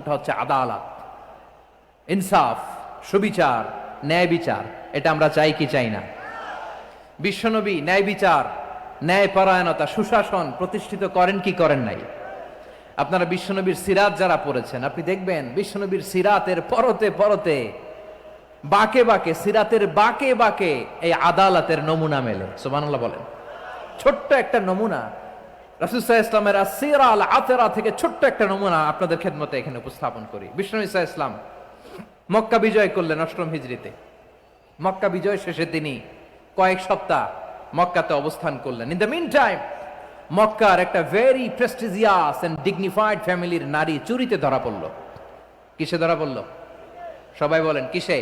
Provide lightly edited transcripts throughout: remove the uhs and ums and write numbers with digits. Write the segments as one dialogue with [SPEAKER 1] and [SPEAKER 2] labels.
[SPEAKER 1] নামটা হচ্ছে আদালত, ইনসাফ, সুবিচার, ন্যায় বিচার। এটা আমরা চাই কি চাই না? বিশ্বনবী ন্যায় বিচার, ন্যায় পরায়ণতা, সুশাসন প্রতিষ্ঠিত করেন কি করেন নাই? আপনারা বিশ্বনবীর সিরাত যারা পড়েছেন, আপনি দেখবেন বিশ্বনবীর সিরাতের পরতে পরতে, বাঁকে বাঁকে, সিরাতের বাঁকে বাঁকে এই আদালতের নমুনা মেলে। সুবহানাল্লাহ বলেন। ছোট্ট একটা নমুনা রাসূল সাল্লাল্লাহু আলাইহি ওয়াসাল্লামের আসসিরা আল আতরা থেকে ছোট্ট একটা নমুনা আপনাদের খেদমতে এখানে উপস্থাপন করি। বিশ্বনবী সাল্লাল্লাহু আলাইহি ওয়াসাল্লাম মক্কা বিজয় করলেন ৮ম হিজরিতে। মক্কা বিজয় শেষে তিনি কয়েক সপ্তাহ মক্কাতে অবস্থান করলেন। ইন দ্য মিন টাইম মক্কার একটা ভেরি প্রেস্টিজিয়াস এন্ড ডিগনিফাইড ফ্যামিলির নারী চুরিতে ধরা পড়ল। কিসে ধরা পড়ল? সবাই বলেন কিসে?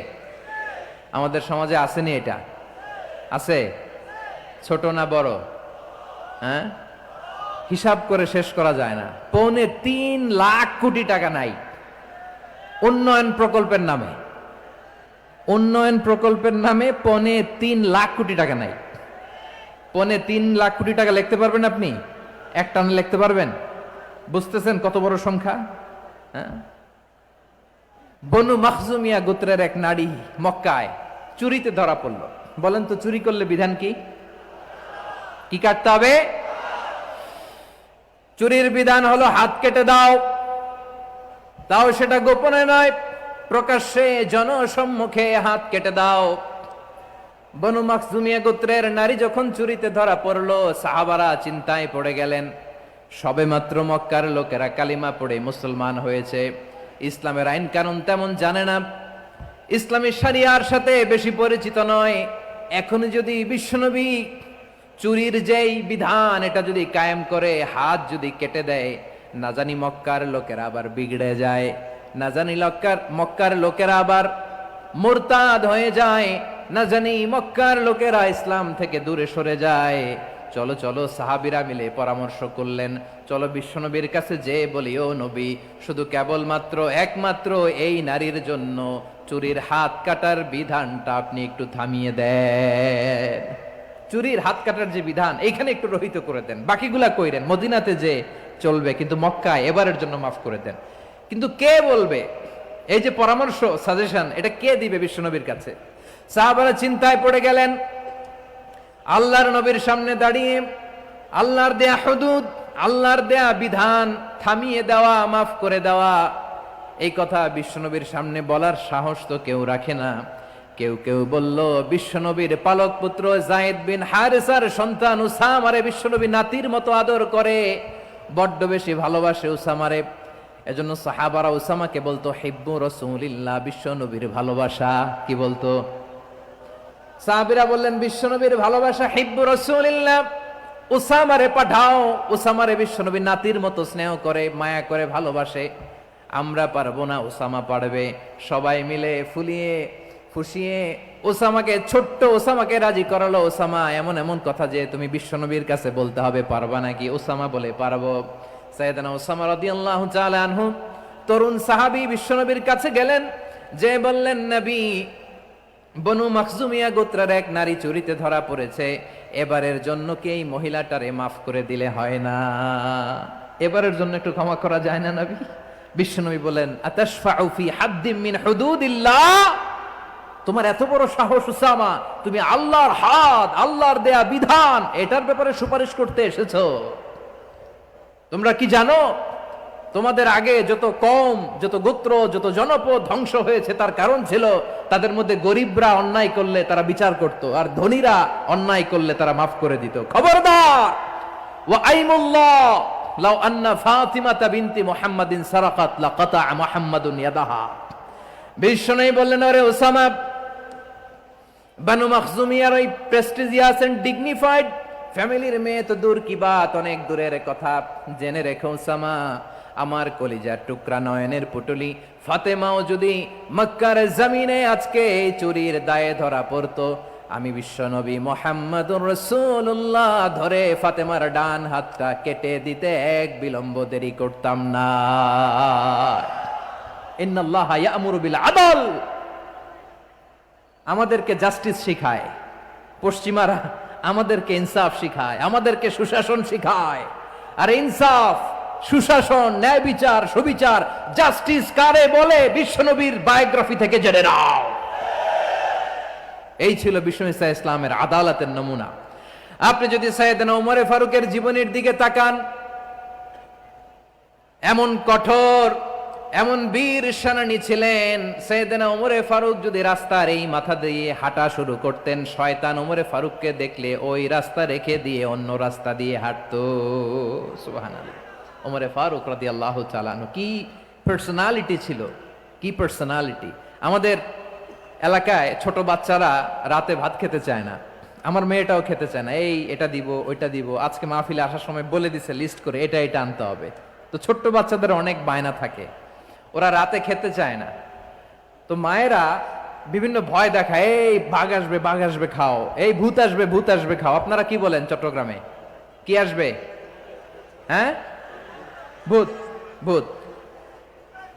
[SPEAKER 1] আমাদের সমাজে আসেনি এটা? আছে? ছোট না বড়? হ্যাঁ, হিসাব করে শেষ করা যায় না। ৩.৫ লাখ কোটি টাকা নাই উন্নয়ন প্রকল্পের নামে। উন্নয়ন প্রকল্পের নামে ৩.৫ লাখ কোটি টাকা নাই। ৩.৫ লাখ কোটি টাকা লিখতে পারবেন আপনি? এক টানে লিখতে পারবেন? বুঝতেছেন কত বড় সংখ্যা? হ্যাঁ, বনু মাখজুমিয়া গোত্রের এক নারী মক্কায় চুরিতে ধরা পড়ল। বলেন তো চুরি করলে বিধান কি? কি কাটতে হবে? চুরির বিধান হলো হাত কেটে দাও, তাও সেটা গোপনে নয়, প্রকাশ্যে জনসম্মুখে হাত কেটে দাও। বনু মাখজুমিয়া গোত্রের নারী যখন চুরিতে ধরা পড়লো, সাহাবারা চিন্তায় পড়ে গেলেন। সবেমাত্র মক্কার লোকেরা কালিমা পড়ে মুসলমান হয়েছে, ইসলামের আইন কানুন তেমন জানে না, ইসলামী শরিয়ার সাথে বেশি পরিচিত নয়। এখন যদি বিশ্বনবী চুরির যেই বিধান এটা যদি কায়েম করে হাত যদি কেটে দেয়, না জানি মক্কার লোকেরা আবার বিগড়ে যায়, না জানি মক্কার লোকেরা আবার মুরতাদ হয়ে যায়, না জানি মক্কার লোকেরা ইসলাম থেকে দূরে সরে যায়। চলো চলো, সাহাবীরা মিলে পরামর্শ করলেন, চলো বিশ্বনবীর কাছে যে বলি, ও নবী, শুধু কেবলমাত্র একমাত্র এই নারীর জন্য চুরির হাত কাটার বিধানটা আপনি একটু থামিয়ে দেন। চুরির হাত কাটার যে বিধান এইখানে একটু রহিত করে দেন, বাকিগুলা কইরেন মদিনাতে যে চলবে, কিন্তু মক্কায় এবারের জন্য মাফ করে দেন। কিন্তু কে বলবে? এই যে পরামর্শ, সাজেশন, এটা কে দিবে বিশ্বনবীর কাছে? সাহাবারা চিন্তায় পড়ে গেলেন। আল্লাহর নবীর সামনে দাঁড়িয়ে আল্লাহর দেয়া হুদুদ, আল্লাহর দেয়া বিধান থামিয়ে দেওয়া, মাফ করে দেওয়া, এই কথা বিশ্বনবীর সামনে বলার সাহস তো কেউ রাখে না। কেউ কেউ বলল, বিশ্বনবীর পালক পুত্র যায়েদ বিন হারেসার সন্তান উসামারে বিশ্বনবী নাতির মতো আদর করে, বড্ড বেশি ভালোবাসে উসামারে। এজন্য সাহাবারা উসামাকে বলতো হিব্বু রাসূলিল্লাহ, বিশ্বনবীর ভালোবাসা। কি বলতো? সাহাবীরা বললেন, বিশ্বনবীর ভালোবাসা হিব্বু রাসূলিল্লাহ, উসামারে পাঠাও। উসামারে বিশ্বনবী নাতির মতো স্নেহ করে, মায়া করে, ভালোবাসে। আমরা পারবো না, উসামা পারবে। সবাই মিলে ফুলিয়ে ফুসিয়ে ওসামাকে, ছোট্ট ওসামাকে রাজি করালো। ওসামা এমন এমন কথা যে তুমি বিশ্বনবীর কাছে বলতে হবে, পারবা নাকি? ওসামা বলে, পারবো। সাইয়েদনা ওসামা রাদিয়াল্লাহু তাআলা আনহু তরুণ সাহাবী বিশ্বনবীর কাছে গেলেন, যে বললেন, নবী, বনু মাখজুমিয়া গোত্রের এক নারী চুরিতে ধরা পড়েছে, এবারের জন্য কি এই মহিলাটারে মাফ করে দিলে হয় না? এবারের জন্য একটু ক্ষমা করা যায় না নবী? বিশ্বনবী বলেন, আতাশফাউ ফি হাদ্দিম মিন হুদুদিল্লাহ, তোমার এত বড় সাহস উসামা, তুমি আল্লাহর হাত, আল্লাহর দেয়া বিধান, এটার ব্যাপারে সুপারিশ করতে এসেছো? তোমরা কি জানো তোমাদের আগে যত কওম, যত গোত্র, যত জনপদ ধ্বংস হয়েছে তার কারণ ছিল তাদের মধ্যে গরিবরা অন্যায় করলে তারা বিচার করত, আর ধনীরা অন্যায় করলে তারা মাফ করে দিত। খবরদার! ওয়া আইমুল্লাহ লাউ আন্না ফাতিমাতা বিনতি মুহাম্মাদিন সারাকাত লাকাতা মুহাম্মাদুন ইয়াদাহা। বিশ্বনবী বললেন, আরে ওসামা, বানু মাখজুমিয়ার ওই প্রেস্টিজিয়াস এন্ড ডিগনিফাইড ফ্যামিলির মেয়ে তো দূর কি বাত, অনেক দূরের কথা। জেনে রেখো ওসামা, আমার কলিজার টুকরা, নয়নের পুটুলি ফাতেমাও যদি মক্কার জমিনে আজকে এই চুরির দায়ে ধরা পড়তো, আমি বিশ্বনবী মুহাম্মাদুর রাসূলুল্লাহ ধরে ফাতেমার ডান হাতটা কেটে দিতে এক বিলম্ব দেরি করতাম না। ইন্নাল্লাহা ইয়া'মুরু বিল আদল, আমাদেরকে জাস্টিস শিখায়। পশ্চিমারা আমাদেরকে ইনসাফ শিখায়, আমাদেরকে সুশাসন শিখায়। আর ইনসাফ, সুশাসন, ন্যায় বিচার, সুবিচার, জাস্টিস কারে বলে বিশ্বনবীর বায়োগ্রাফি থেকে জেনে নাও। এই ছিল বিষ্ণু ঈসা ইসলামের আদালতের নমুনা। আপনি যদি সাইয়েদনা ওমরে ফারুকের জীবনের দিকে তাকান, এমন কঠোর, এমন বীর সেনানী ছিলেন। সাইয়েদনা ওমরে ফারুক যদি রাস্তার এই মাথা দিয়ে হাঁটা শুরু করতেন, শয়তান ওমরে ফারুককে দেখলে ওই রাস্তা রেখে দিয়ে অন্য রাস্তা দিয়ে হাঁটতো। সুবহানাল্লাহ। ওমরে ফারুক রাদিয়াল্লাহু তাআলা আনহু কি পার্সোনালিটি ছিল, কি পার্সোনালিটি। আমাদের এলাকায় ছোট বাচ্চারা রাতে ভাত খেতে চায় না, আমার মেয়েটাও খেতে চায় না। এই এটা দিব, ওইটা দিব, আজকে মাহফিলে আসার সময় বলে দিছে লিস্ট করে এটা এটা আনতে হবে। তো ছোট্ট বাচ্চাদের অনেক বায়না থাকে, ওরা রাতে খেতে চায় না। তো মায়েরা বিভিন্ন ভয় দেখায়, এই বাঘ আসবে, বাঘ আসবে খাও, এই ভূত আসবে, ভূত আসবে খাও। আপনারা কি বলেন চট্টগ্রামে? কি আসবে? হ্যাঁ, ভূত, ভূত,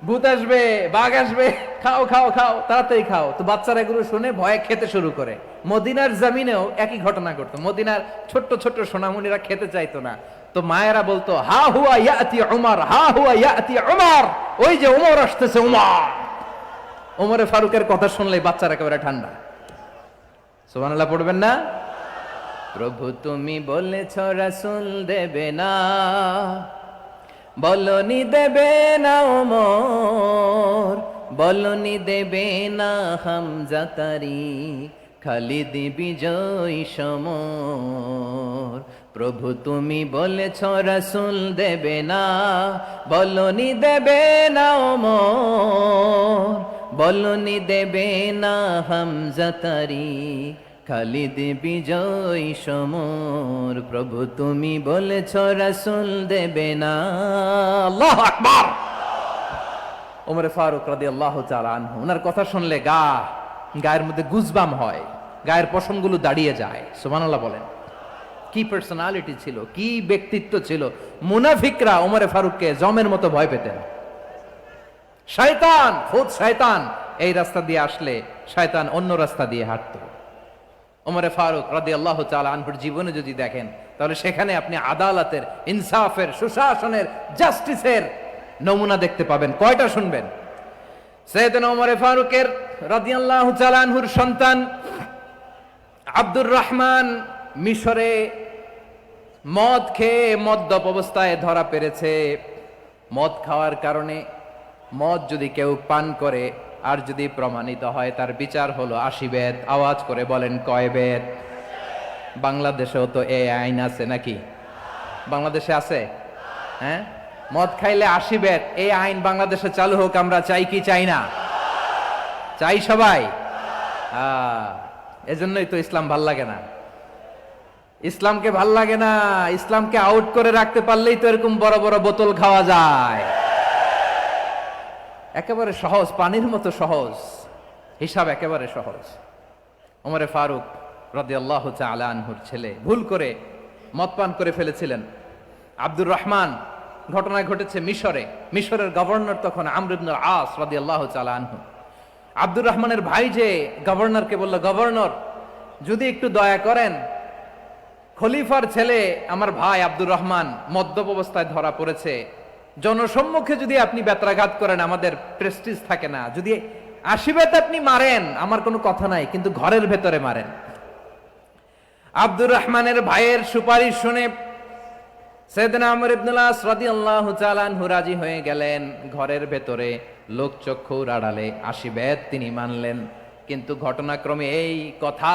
[SPEAKER 1] ভূত আসবে, বাঘ আসবে, খাও খাও খাও, তাড়াতাড়ি খাও। তো বাচ্চারা এগুলো শুনে ভয়ে খেতে শুরু করে। মদিনার জমিনেও একই ঘটনা ঘটতো। মদিনার ছোট্ট ছোট্ট সোনামণিরা খেতে চাইতো না। তো মায়েরা বলতো, হা হুয়া ইয়াতি উমর, হা হুয়া ইয়াতি উমর, ওই যে উমর আসতেছে, উমর। ওমরে ফারুকের কথা শুনলেই বাচ্চারা একেবারে ঠান্ডা। সুবহানাল্লাহ পড়বেন না? প্রভু তুমি বলেছ রাসূল দেবে না, বলনি দেবে না ওমর, বলনি দেবে না হামজা তারিক, খালিদ বিজয় সমর। প্রভু তুমি বলেছ রাসূল দেবে না, বলনি দেবে না ওমর, বলনি দেবে না হামজা তারিক, খালিদ বিজয় সমর। প্রভু তুমি বলেছ রাসূল দেবে না। আল্লাহু আকবার। ওমরে ফারুক রাদিয়াল্লাহু তাআলা আনহু, ওনার কথা শুনলে গায়ের মধ্যে গুজবাম হয়, গায়ের পশমগুলো দাঁড়িয়ে যায়। সুবহানাল্লাহ বলেন। কি পার্সোনালিটি ছিল, কি ব্যক্তিত্ব ছিল। মুনাফিকরা ওমরে ফারুককে জমের মতো ভয় পেতেন। শয়তান, খুদ শয়তান এই রাস্তা দিয়ে আসলে শয়তান অন্য রাস্তা দিয়ে হাঁটতো। ওমরে ফারুক রাদিয়াল্লাহু তাআলা আনহুর জীবনে যদি দেখেন, তাহলে সেখানে আপনি আদালতের, ইনসাফের, সুশাসনের, জাস্টিসের নমুনা দেখতে পাবেন। কয়টা শুনবেন? সাইয়েদনা ওমরে ফারুকের রাদিয়াল্লাহু তাআলা আনহুর সন্তান আব্দুর রহমান মিশরে মদ খেয়ে মদ্যপ অবস্থায় ধরা পড়েছে। মদ খাওয়ার কারণে, মদ যদি কেউ পান করে আর যদি প্রমাণিত হয়, তার বিচার হলো 80 বেত। আওয়াজ করে বলেন কয় বেত? বাংলাদেশেও তো এই আইন আছে নাকি? বাংলাদেশে আছে? হ্যাঁ, মদ খাইলে 80 বেত, এই আইন বাংলাদেশে চালু হোক। আমরা চাই কি চাই না? চাই সবাই। এজন্যই তো ইসলাম ভাল লাগে না। ইসলামকে ভাল লাগে না। ইসলামকে আউট করে রাখতে পারলেই তো এরকম বড় বড় বোতল খাওয়া যায়। একেবারে সহজ, পানির মতো সহজ, হিসাব একেবারে সহজ। ওমরে ফারুক রাদিয়াল্লাহু তাআলা আনহুর ছেলে ভুল করে মদ পান করে ফেলেছিলেন। আব্দুর রহমান, ঘটনা ঘটেছে মিশরে। মিশরের গভর্নর তখন আমর ইবনুল আস রাদিয়াল্লাহু তাআলা আনহু। আব্দুর রহমানের ভাই যে গভর্নরকে বলল, গভর্নর যদি একটু দয়া করেন, খলিফার ছেলে আমার ভাই আব্দুর রহমান মদ্যপ অবস্থায় ধরা পড়েছে, জনসম্মুখে যদি আপনি বেত্রাঘাত করেন আমাদের প্রেস্টিজ থাকে না, যদি 80 বেত আপনি মারেন আমার কোনো কথা নাই, কিন্তু ঘরের ভেতরে মারেন। আব্দুর রহমানের ভাইয়ের সুপারিশ শুনে সাইয়েদনা আমর ইবনুল আস রাদিয়াল্লাহু তাআলা আনহু রাজি হয়ে গেলেন। ঘরের ভেতরে লোকচক্ষুর আড়ালে 80 বেত তিনি মানলেন। কিন্তু ঘটনাক্রমে এই কথা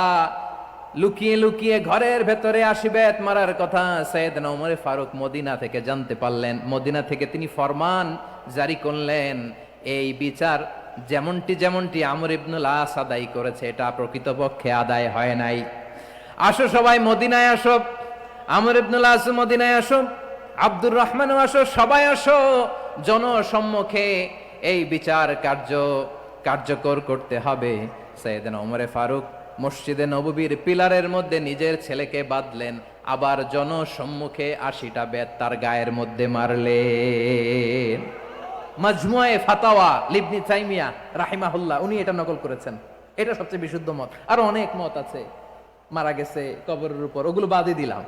[SPEAKER 1] লুকিয়ে লুকিয়ে ঘরের ভেতরে 80 বেত মারার কথা সাইয়েদনা ওমর ফারুক মদিনা থেকে জানতে পারলেন। মদিনা থেকে তিনি ফরমান জারি করলেন, এই বিচার যেমনটি আমর ইবনুল আস আদায় করেছে, এটা প্রকৃতপক্ষে আদায় হয় নাই। আসো সবাই মদিনায় আসো, আমর ইবনুল আস মদিনায় আসো, আব্দুর রহমানও আসো, সবাই আসো, জনসম্মুখে এই বিচার কার্যকর করতে হবে। সাইয়েদনা ওমর ফারুক মসজিদে নববীর পিলারের মধ্যে নিজের ছেলেকে বাঁধলেন, আবার জনসম্মুখে 80টা বেত তার গায়ের মধ্যে মারলেন। মাজমুয়ে ফাতাওয়া ইবনে তাইমিয়া রাহিমাহুল্লাহ উনি এটা নকল করেছেন। এটা সবচেয়ে বিশুদ্ধ মত। আরো অনেক মত আছে, মারা গেছে কবরের উপর, ওগুলো বাদই দিলাম।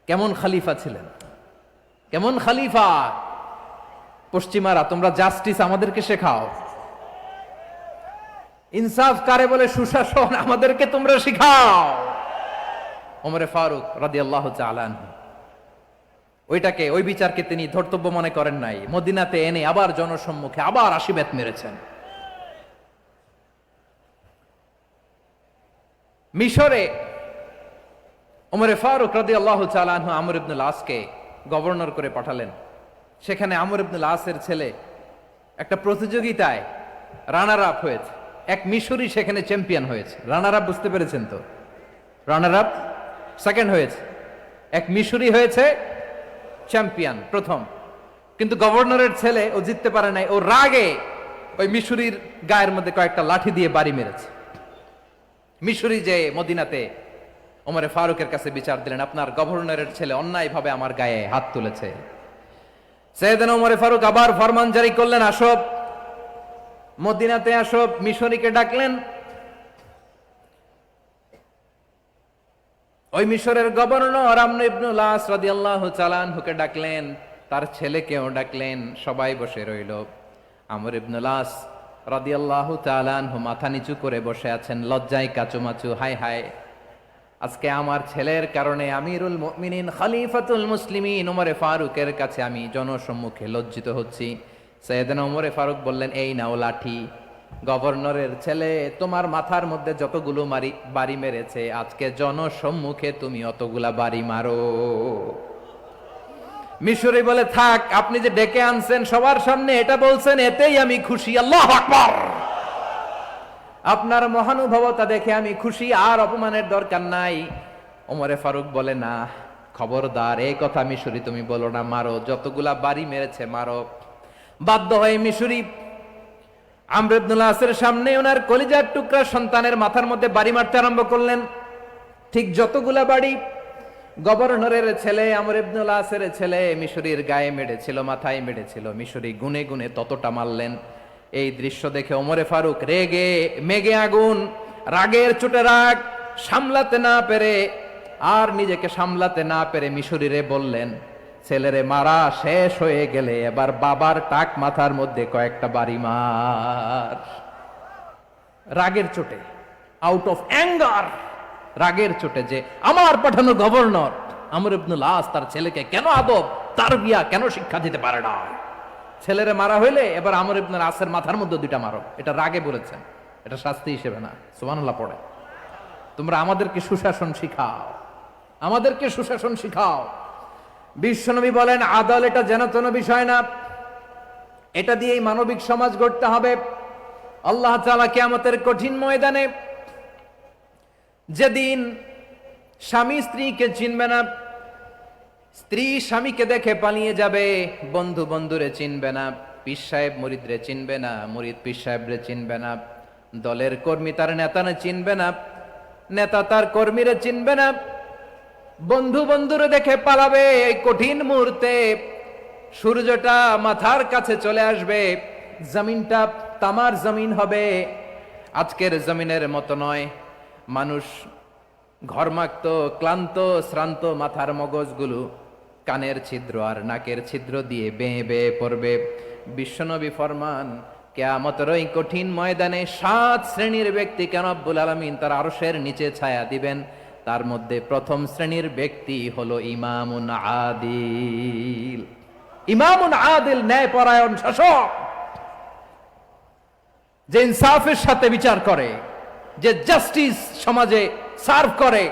[SPEAKER 1] কেমন খলিফা ছিলেন, কেমন খলিফা। পশ্চিমারা তোমরা জাস্টিস আমাদেরকে শেখাও, ইনসাফ কারে বলে সুশাসন আমাদেরকে তোমরা শিখাও। ওমরে ফারুক রাদিয়াল্লাহু তাআলা আনহু ওইটাকে, ওই বিচারকে তিনি ধর্তব্য মনে করেন নাই। মদিনাতে এনে আবার জনসম্মুখে আবার 80 বেত মেরেছেন। মিশরে ওমরে ফারুক রাদিয়াল্লাহু তাআলা আনহু আমর ইবনুল আসকে গভর্নর করে পাঠালেন। সেখানে আমর ইবনুল আসের ছেলে একটা প্রতিযোগিতায় রানার আপ হয়েছে। এক মিশরি সেখানে চ্যাম্পিয়ন হয়েছে। রানার আপ বুঝতে পেরেছেন তো? রানার আপ সেকেন্ড হয়েছে, এক মিশরি হয়েছে চ্যাম্পিয়ন প্রথম। কিন্তু গভর্নরের ছেলে ও জিততে পারে নাই। ও রাগে ওই মিশরির গায়ের মধ্যে কয়েকটা লাঠি দিয়ে বাড়ি মেরেছে। মিশরি যে মদিনাতে ওমরে ফারুকের কাছে বিচার দিলেন, আপনার গভর্নরের ছেলে অন্যায়ভাবে আমার গায়ে হাত তুলেছে। সাইয়েদনা ওমরে ফারুক আবার ফরমান জারি করলেন, আসো মদিনাতে আসো। মিশরীকে ডাকলেন। ওই মিশরের গভর্নর আমর ইবনুল আস রাদিয়াল্লাহু তাআলা আনহুকে ডাকলেন, তার ছেলেকেও ডাকলেন। সবাই বসে রইল। আমর ইবনুল আস রাদিয়াল্লাহু তাআলা আনহু মাথা নিচু করে বসে আছেন, লজ্জায় কাচুমাচু। হায় হায়, আজকে আমার ছেলের কারণে আমিরুল মুমিনিন খলিফাতুল মুসলিমিন ওমরে ফারুকের কাছে আমি জনসম্মুখে লজ্জিত হচ্ছি। সাইয়েদনা ওমরে ফারুক বললেন, এই নাও লাঠি। গভর্নরের ছেলে তোমার মাথার মধ্যে যতগুলো বাড়ি মেরেছে, আজকে জনসম্মুখে তুমি অতগুলা বাড়ি মারো। মিশরি বলে, থাক, আপনি যে ডেকে আনছেন সবার সামনে এটা বলছেন, এতেই আমি খুশি। আল্লাহু আকবার। আপনার মহানুভবতা দেখে আমি খুশি, আর অপমানের দরকার নাই। ওমরে ফারুক বলে, না, খবরদার, এই কথা মিশরি তুমি বলো না, মারো, যতগুলা বাড়ি মেরেছে মারো। বাধ্য হয়ে মিশরি আমর ইবনুল আসের সামনে ওনার কলিজার টুকরা সন্তানের মাথার মধ্যে বাড়ি মারতে আরম্ভ করলেন। ঠিক যতগুলা বাড়ি গভর্নরের ছেলে আমর ইবনুল আসের ছেলে মিশরির গায়ে মেরেছিল, মাথায় মেরেছিল, মিশরি গুনে গুনে ততটা মারলেন। এই দৃশ্য দেখে ওমরে ফারুক রেগে মেগে আগুন, রাগের চোটে রাগ সামলাতে না পেরে, আর নিজেকে সামলাতে না পেরে মিশরীরে বললেন, ছেলেরে মারা শেষ হয়ে গেলে এবার বাবার টাক মাথার মধ্যে কয়েকটা বাড়ি মার। রাগের চোটে, আউট অফ অ্যাঙ্গার, রাগের চোটে, যে আমার পাঠানো গভর্নর আমর ইবনুল আস তার ছেলেকে কেন আদব তারবিয়া কেন শিক্ষা দিতে পারে না। ছেলেরে মারা হইলে এবার আমর ইবনুল আসের মাথার মধ্যে দুইটা মারো। এটা রাগে বলেছেন, এটা শাস্তি হিসেবে না। সুবহানাল্লাহ পড়ে। তোমরা আমাদেরকে সুশাসন শিখাও, আমাদেরকে সুশাসন শিখাও। বিশ্বনবী বলেন, আদল এটা যেন তেন বিষয় না, এটা দিয়েই মানবিক সমাজ গড়তে হবে। আল্লাহ তাআলা কিয়ামতের কঠিন ময়দানে, যেদিন স্বামী স্ত্রীকে চিনবে না, স্ত্রী স্বামীকে দেখে পালিয়ে যাবে, বন্ধু বন্ধুরে চিনবে না, পীর সাহেব মুরিদরে চিনবে না, মুরিদ পীর সাহেবরে চিনবে না, দলের কর্মী তার নেতারে চিনবে না, নেতা তার কর্মীরে চিনবে না, বন্ধু বন্ধুরে দেখে পালাবে। এই কঠিন মুহূর্তে সূর্যটা মাথার কাছে চলে আসবে, জমিনটা তামার জমিন হবে। আজকের জমিনের মতো নয়। মানুষ ঘর্মাক্ত, ক্লান্ত, শ্রান্ত মাথার মগজগুলো কানের ছিদ্র আর নাকের ছিদ্র দিয়ে বেয়ে বেয়ে পড়বে। বিশ্বনবী ফরমান, কিয়ামতের ওই কঠিন ময়দানে 7 শ্রেণীর ব্যক্তিকে রব্বুল আলামিন তার আরশের নিচে ছায়া দিবেন। তার মধ্যে প্রথম শ্রেণীর ব্যক্তি হলো ইমামুন আদিল। ইমামুন আদিল, ন্যায়পরায়ণ শাসক, যে ইনসাফের সাথে বিচার করে, যে জাস্টিস সমাজে সার্ভ করে,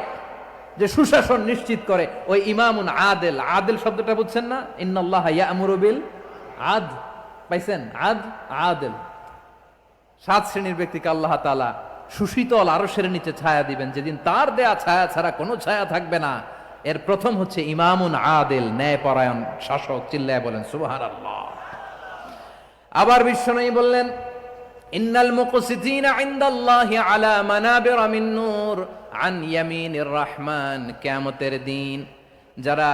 [SPEAKER 1] যে সুশাসন নিশ্চিত করে, ওই ইমামুন আদিল। আদিল শব্দটা বুঝছেন না? ইন্নাল্লাহা ইয়া'মুরু বিল আদল, পাইছেন? আদিল। 7 শ্রেণীর ব্যক্তিকে আল্লাহ তাআলা সুশীতল আরশের নিচে ছায়া দিবেন, যেদিন তার দেয়া ছায়া ছাড়া কোনো ছায়া থাকবে না। এর প্রথম হচ্ছে ইমামুন আদিল, ন্যায়পরায়ণ শাসক। চিল্লায় বলেন সুবহানাল্লাহ। আবার বিশ্বনবী বললেন, ইন্নাল মুকসিতিনা ইনদাল্লাহি আলা মানাবিরা মিন নূর আন ইয়ামিনির রহমান। কিয়ামতের দিন যারা